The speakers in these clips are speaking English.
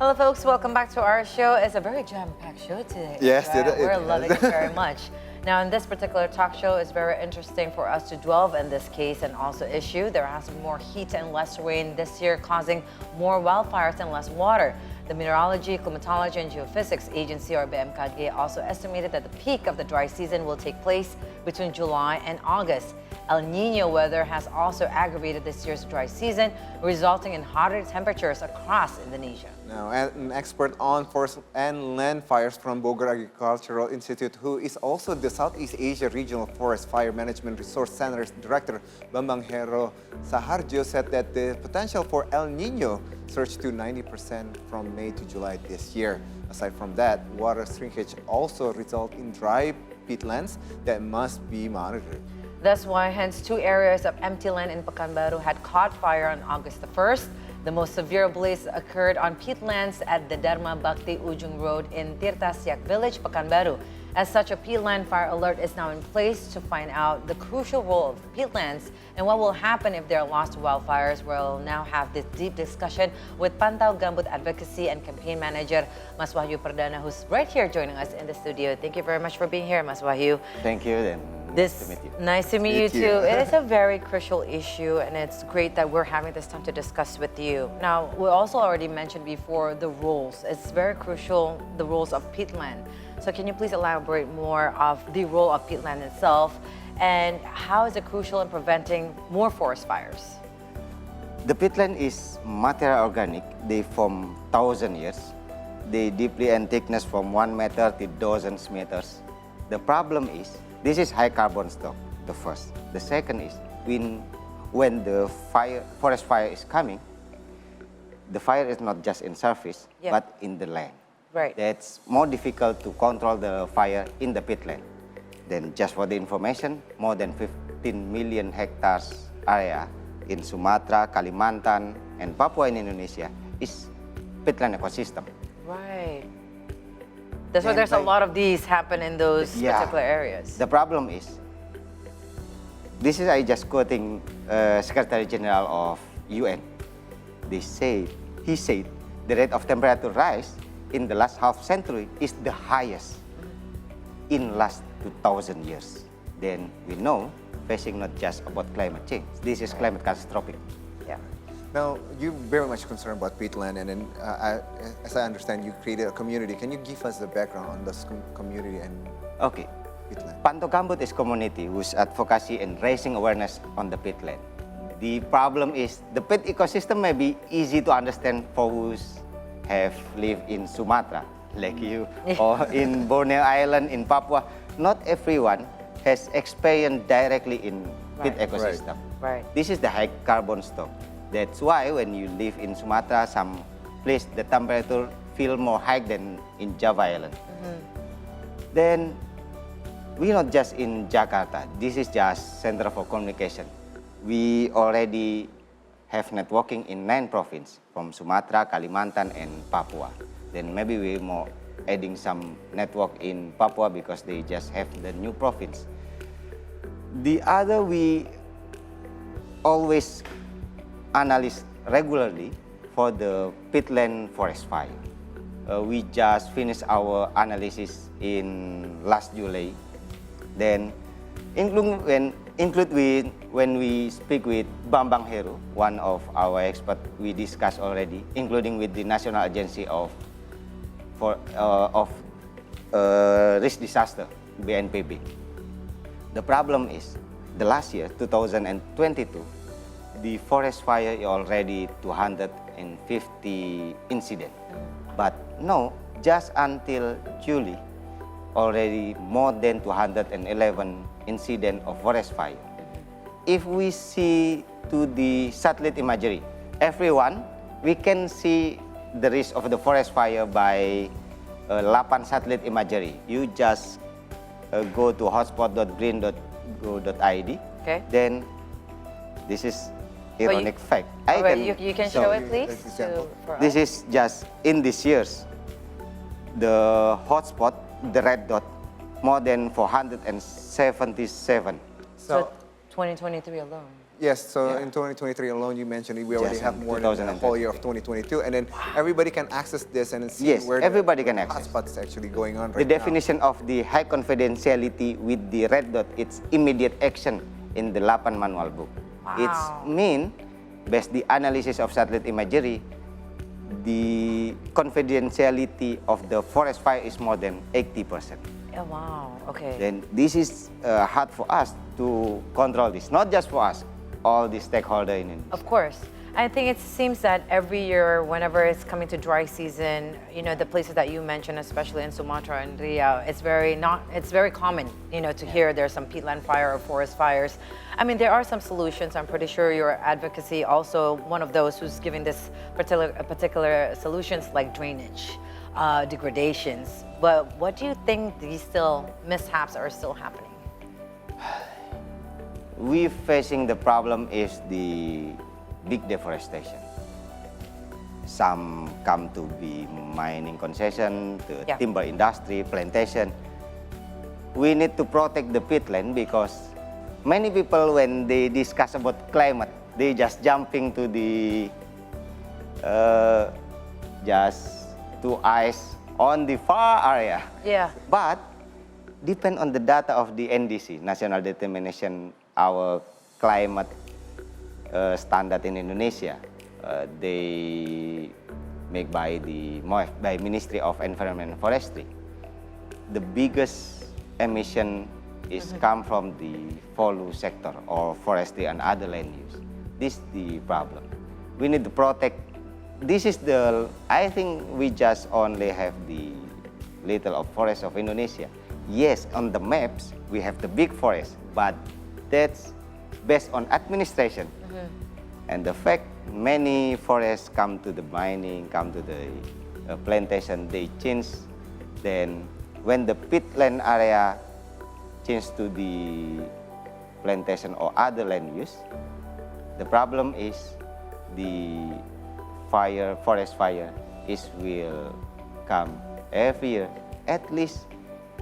Hello, folks. Welcome back to our show. It's a very jam-packed show today. Yes, right? it We're is. loving it very much. Now, in this particular talk show, it's very interesting for us to delve in this case and also issue. There has been more heat and less rain this year, causing more wildfires and less water. The Meteorology, Climatology, and Geophysics Agency, or BMKG, also estimated that the peak of the dry season will take place between July and August. El Nino weather has also aggravated this year's dry season, resulting in hotter temperatures across Indonesia. Now, an expert on forest and land fires from Bogor Agricultural Institute, who is also the Southeast Asia Regional Forest Fire Management Resource Center's Director, Bambang Hero Saharjo, said that the potential for El Nino surged to 90% from May to July this year. Aside from that, water shrinkage also results in dry peatlands that must be monitored. That's why, hence, two areas of empty land in Pekanbaru had caught fire on August the 1st. The most severe blaze occurred on peatlands at the Dharma Bhakti Ujung Road in Tirta Siak Village, Pekanbaru. As such, a peatland fire alert is now in place to find out the crucial role of peatlands and what will happen if they are lost to wildfires. We'll now have this deep discussion with Pantau Gambut Advocacy and Campaign Manager, Mas Wahyu Perdana, who's right here joining us in the studio. Thank you very much for being here, Mas Wahyu. Thank you, and nice to meet you. Nice to meet you too. It is a very crucial issue, and it's great that we're having this time to discuss with you. Now, we also already mentioned before the rules. It's very crucial, the rules of peatland. So can you please elaborate more of the role of peatland itself, and how is it crucial in preventing more forest fires? The peatland is material organic. They form 1,000 years. They deeply and thickness from 1 meter to dozens meters. The problem is, this is high carbon stock, the first. The second is, when the forest fire is coming, the fire is not just in surface, but in the land. Right. That's more difficult to control the fire in the peatland. Then just for the information, more than 15 million hectares area in Sumatra, Kalimantan, and Papua in Indonesia is peatland ecosystem. Right. That's why there's a lot of these happen in those particular areas. The problem is, this is I just quoting Secretary General of UN. He said the rate of temperature rise in the last half century is the highest in last 2,000 years. Then we know, facing not just about climate change, this is climate catastrophic. Yeah. Now, you're very much concerned about peatland, and then, as I understand, you created a community. Can you give us the background on this community and Okay. peatland? Pantau Gambut is community whose advocacy and raising awareness on the peatland. The problem is the peat ecosystem may be easy to understand for who's have lived in Sumatra, like you, or in Borneo Island, in Papua. Not everyone has experienced directly in peat ecosystem. Right. This is the high carbon stock. That's why when you live in Sumatra, some place the temperature feel more high than in Java Island. Then we're not just in Jakarta. This is just center for communication. We already have networking in 9 provinces from Sumatra, Kalimantan, and Papua. Then maybe we're more adding some network in Papua because they just have the new province. The other, we always analyze regularly for the peatland forest fire. We just finished our analysis in last July. Then when we speak with Bambang Heru, one of our experts we discussed already, including with the National Agency of Risk Disaster, BNPB. The problem is, the last year, 2022, the forest fire is already 250 incidents. But no, just until July, already more than 211 incidents of forest fire. If we see to the satellite imagery, everyone, we can see the risk of the forest fire by 8 satellite imagery. You just go to hotspot.green.go.id. Okay. Then this is ironic fact. You can show it, please. This is just in these years. The hotspot, the red dot, more than 477. So 2023 alone. Yes, so Yeah. in 2023 alone, you mentioned we already Just have in more than a whole 2020. year of 2022, and then everybody can access this and then see Yes, where everybody the can access. hotspot is actually going on The right now. definition of the high confidentiality with the red dot, it's immediate action in the Lapan manual book. It's Wow. mean, based the analysis of satellite imagery, the confidentiality of the forest fire is more than 80%. Oh, wow. Okay. Then this is hard for us to control this, not just for us, all the stakeholders in Indonesia. Of course. I think it seems that every year, whenever it's coming to dry season, the places that you mentioned, especially in Sumatra and Riau, it's very common, to hear there's some peatland fire or forest fires. I mean, there are some solutions. I'm pretty sure your advocacy also one of those who's giving this particular solutions like drainage, degradations. But what do you think these mishaps are still happening? We facing the problem is the big deforestation. Some come to be mining concession, the Yeah. timber industry, plantation. We need to protect the peatland because many people, when they discuss about climate, they just jumping to the just to ice on the far area. Yeah. But depend on the data of the NDC, National Determination, our climate standard in Indonesia. They make by Ministry of Environment and Forestry. The biggest emission is come from the follow sector or forestry and other land use. This is the problem. We need to protect. This is I think we just only have the little of forest of Indonesia. Yes, on the maps, we have the big forest, but that's based on administration. And the fact many forests come to the mining, come to the plantation, they change. Then when the peatland area change to the plantation or other land use, the problem is the forest fire will come every year. At least,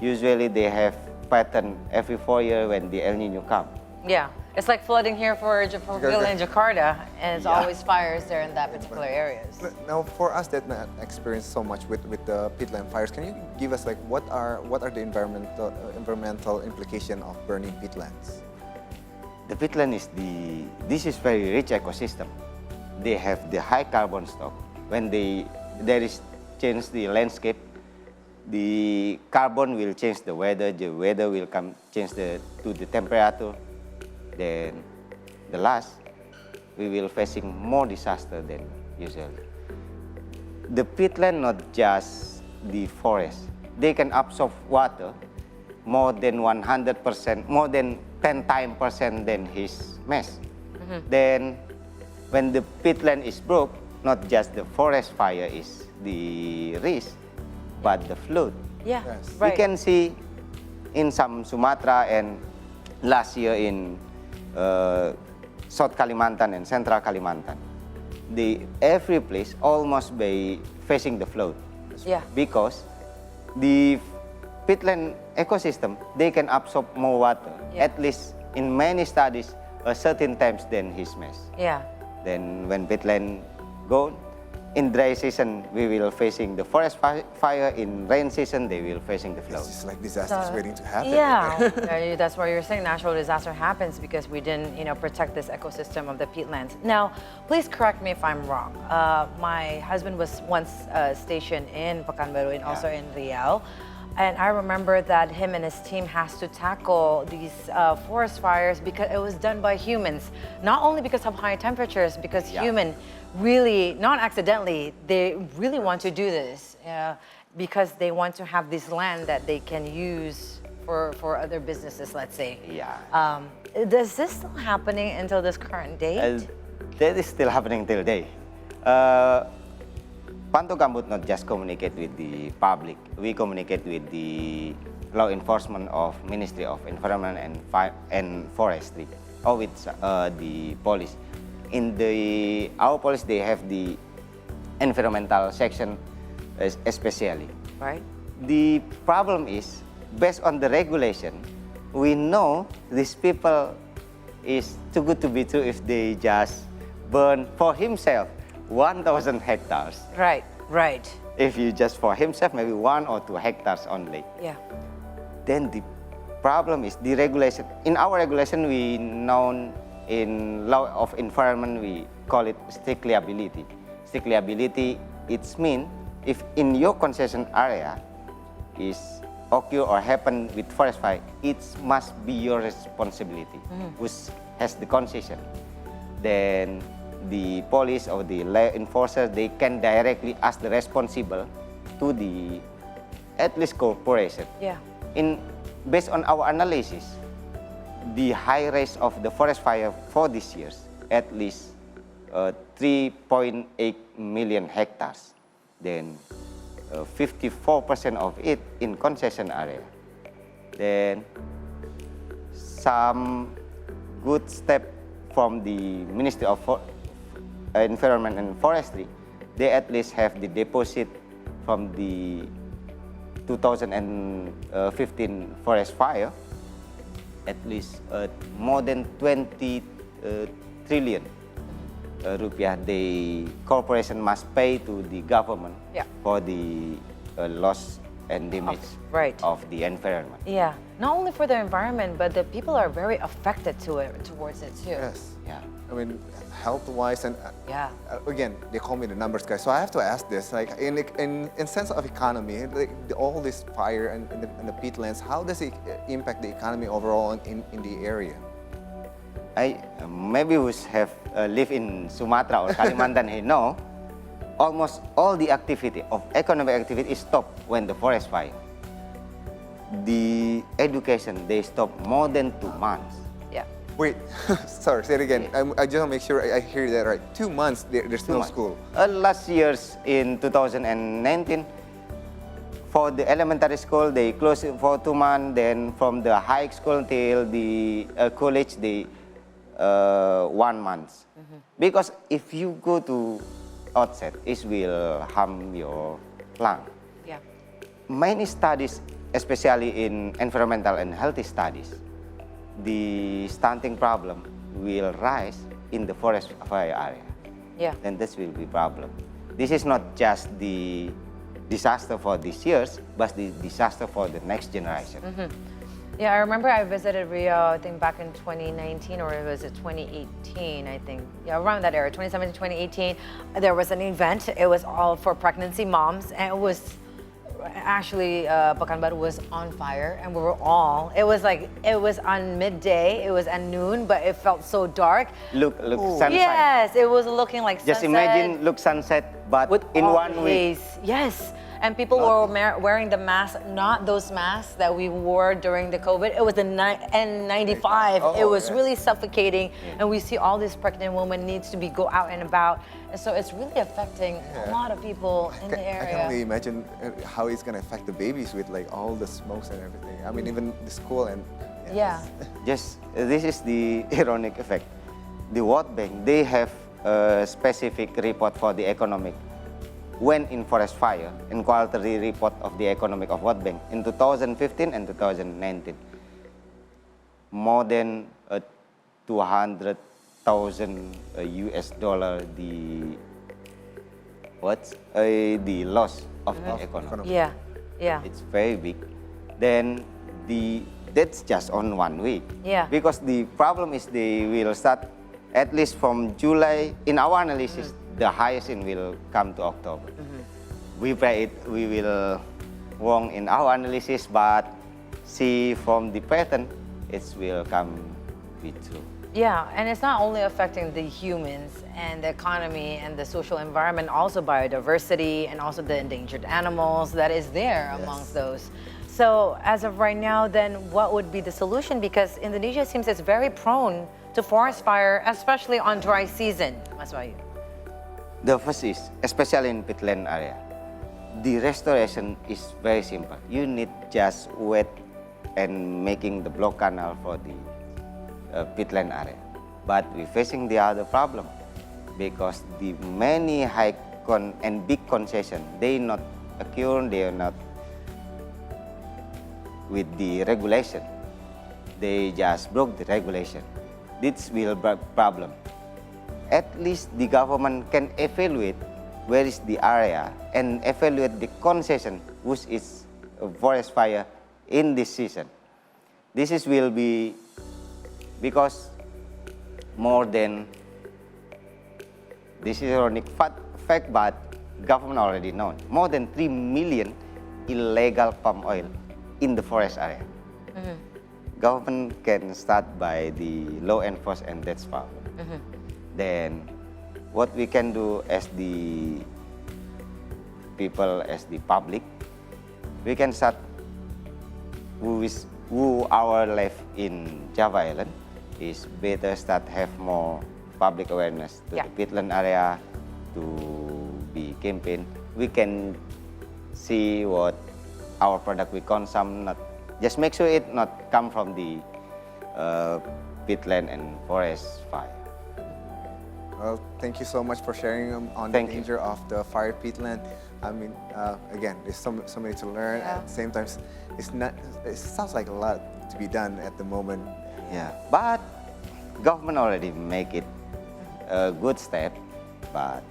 usually they have pattern every 4 years when the El Nino come. Yeah, it's like flooding here for Ville in Jakarta, and it's Yeah. always fires there in that particular areas. Now, for us that not experience so much with the peatland fires, can you give us like what are the environmental implication of burning peatlands? The peatland this is very rich ecosystem. They have the high carbon stock. When there is change the landscape, the carbon will change the weather will change to the temperature. Then the last, we will facing more disaster than usual. The peatland not just the forest. They can absorb water more than 100%, more than 10 times percent than his mass. Then when the peatland is broke, not just the forest fire is the risk, but the flood. Yeah, Yes. right. We can see in some Sumatra and last year in South Kalimantan and Central Kalimantan. Every place almost be facing the flood. Yeah. Because the peatland ecosystem, they can absorb more water, Yeah. at least in many studies, a certain times than his mass. Yeah. Then when peatland go, in dry season, we will facing the forest fire. In rain season, they will facing the flood. It's just like disasters waiting to happen. Yeah, that's why you're saying natural disaster happens because we didn't, protect this ecosystem of the peatlands. Now, please correct me if I'm wrong. My husband was once stationed in Pekanbaru and also in Riau. And I remember that him and his team has to tackle these forest fires because it was done by humans. Not only because of high temperatures, because human really, not accidentally, they really want to do this because they want to have this land that they can use for other businesses, let's say. Yeah. Is this still happening until this current date? That is still happening till day. Panto Gambut not just communicate with the public. We communicate with the law enforcement of Ministry of Environment and Forestry, or with the police. In our police, they have the environmental section especially. Right. The problem is, based on the regulation, we know these people it's too good to be true if they just burn for himself 1,000 hectares. Right, right. If you just for himself, maybe 1 or 2 hectares only. Yeah. Then the problem is the regulation. In our regulation, we known in law of environment, we call it strict liability. Strict liability, it's mean if in your concession area is occur or happen with forest fire, it must be your responsibility, which has the concession. Then the police or the law enforcer, they can directly ask the responsible to the at least corporation. Yeah. Based on our analysis, the high rate of the forest fire for these years, at least 3.8 million hectares. Then 54% of it in concession area. Then some good step from the Ministry of Environment and Forestry, they at least have the deposit from the 2015 forest fire, at least more than 20 trillion rupiah the corporation must pay to the government for the loss and damage of the environment. Yeah, not only for the environment, but the people are very affected towards it too. Yes. Yeah. I mean, health-wise, and again, they call me the numbers guy. So I have to ask this: like, in sense of economy, like all this fire and the peatlands, how does it impact the economy overall in the area? I maybe we have lived in Sumatra or Kalimantan here. No, almost all the activity of economic activity is stopped when the forest fire. The education they stop more than 2 months. Yeah. Wait, sorry, say it again. I just want to make sure I hear that right. 2 months, there's no school. Last year's in 2019, for the elementary school, they closed it for 2 months. Then from the high school till the college, they 1 month. Because if you go to outside, it will harm your lung. Yeah. Many studies, especially in environmental and healthy studies, the stunting problem will rise in the forest fire area. Yeah. Then this will be problem. This is not just the disaster for these years, but the disaster for the next generation. Yeah, I remember I visited Rio, I think back in 2019, or was it 2018, I think. Yeah, around that era, 2017, 2018. There was an event. It was all for pregnancy moms, and it was actually, Pekanbaru was on fire, and we were all, it was on midday, it was at noon, but it felt so dark. Look sunset. Yes, it was looking like Just sunset. imagine, look sunset, but With in all 1 week. haze. Yes. And people were wearing the masks, not those masks that we wore during the COVID. It was the N95. It was really suffocating. And we see all these pregnant women needs to go out and about. And so it's really affecting a lot of people in the area. I can only imagine how it's going to affect the babies with like all the smokes and everything. I mean, even the school and... Yeah. Just, this is the ironic effect. The World Bank, they have a specific report for the economic when in forest fire, in quarterly report of the economic of World Bank in 2015 and 2019. More than 200,000 US dollar the loss of the economy. Yeah, yeah. It's very big. Then that's just on 1 week. Yeah. Because the problem is they will start at least from July. In our analysis, the highest in will come to October. We pray we will wrong in our analysis, but see from the pattern, it will come be true. Yeah, and it's not only affecting the humans and the economy and the social environment, also biodiversity and also the endangered animals that is there amongst those. So as of right now, then what would be the solution? Because Indonesia seems it's very prone to forest fire, especially on dry season. Mas Wahyu. The first is, especially in Peatland area, the restoration is very simple. You need just wet and making the block canal for the Peatland area. But we're facing the other problem because the many high and big concession, they not occur, they are not with the regulation. They just broke the regulation. this will be a problem. At least the government can evaluate where is the area and evaluate the concession which is a forest fire in this season. This is will be because more than this is ironic fact, but government already known more than 3 million illegal palm oil in the forest area. Government can start by the law enforcement, and that's fine. Then, what we can do as the people, as the public, we can start who our life in Java Island is better start have more public awareness to the Peatland area to be campaign. We can see what our product we consume, not just make sure it not come from the peatland and forest fire. Well, thank you so much for sharing on Thank the you. danger of the fire peatland. I mean, again, there's so many to learn. At the same time, it's not. It sounds like a lot to be done at the moment. Yeah, but government already make it a good step, but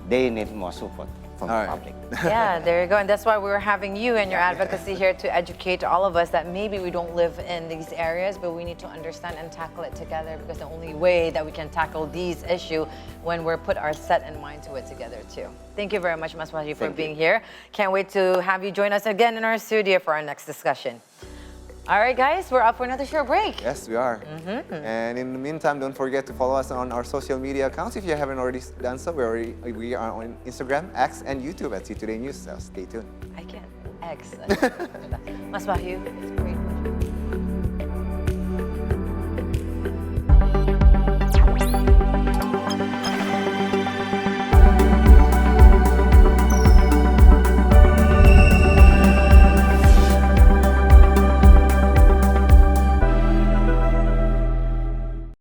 they need more support from the public. Yeah, there you go. And that's why we were having you and your advocacy here to educate all of us that maybe we don't live in these areas, but we need to understand and tackle it together, because the only way that we can tackle these issues when we're put our set and mind to it together too. Thank you very much, Mas Wahyu, for being here. Can't wait to have you join us again in our studio for our next discussion. All right, guys, we're up for another short break. Yes, we are. And in the meantime, don't forget to follow us on our social media accounts if you haven't already done so. We are on Instagram, X, and YouTube at C Today News. So stay tuned. I can't. X. Mas Wahyu, it's great.